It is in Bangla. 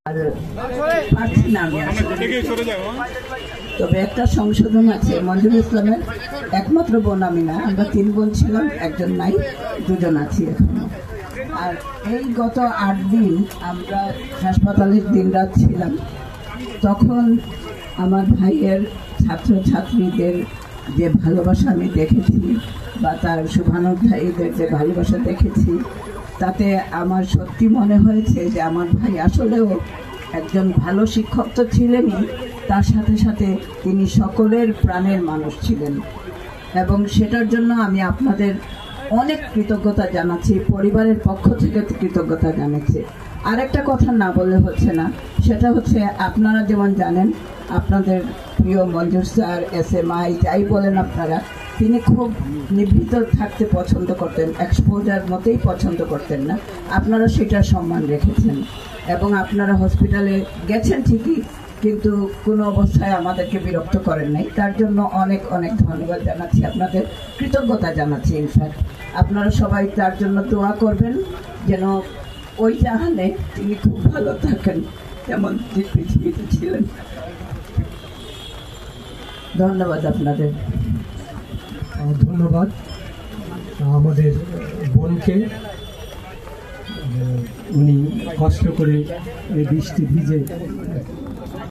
আর পারছি না আমি তবে একটা সংশোধন আছে, মঞ্জুর ইসলামের একমাত্র বোন আমি না, আমরা 3 বোন ছিলাম, একজন নাই, 2জন আছি এখনো। আর এই গত 8 দিন আমরা হাসপাতালের দিনরাত ছিলাম। তখন আমার ভাইয়ের ছাত্রছাত্রীদের যে ভালোবাসা আমি দেখেছি বা তার শুভানুধ্যায়ীদের যে ভালোবাসা দেখেছি, তাতে আমার সত্যি মনে হয়েছে যে আমার ভাই আসলেও একজন ভালো শিক্ষক তো ছিলেনই, তার সাথে সাথে তিনি সকলের প্রাণের মানুষ ছিলেন। এবং সেটার জন্য আমি আপনাদের অনেক কৃতজ্ঞতা জানাচ্ছি, পরিবারের পক্ষ থেকে কৃতজ্ঞতা জানাচ্ছি। আরেকটা কথা না বললে হচ্ছে না, সেটা হচ্ছে আপনারা যেমন জানেন, আপনাদের প্রিয় মঞ্জুর স্যার, SMI যাই বলেন আপনারা, তিনি খুব নিভৃত থাকতে পছন্দ করতেন, এক্সপোজার মতেই পছন্দ করতেন না। আপনারা সেটার সম্মান রেখেছেন এবং আপনারা হসপিটালে গেছেন ঠিকই, কিন্তু কোনো অবস্থায় আমাদেরকে বিরক্ত করেন নাই। তার জন্য অনেক অনেক ধন্যবাদ জানাচ্ছি, আপনাদের কৃতজ্ঞতা জানাচ্ছি। ইনফ্যাক্ট আপনারা সবাই তার জন্য দোয়া করবেন যেন ওই জাহানে তিনি খুব ভালো থাকেন যেমন পৃথিবীতে ছিলেন। ধন্যবাদ আপনাদের। ধন্যবাদ আমাদের বোনকে, উনি কষ্ট করে বৃষ্টি ভিজে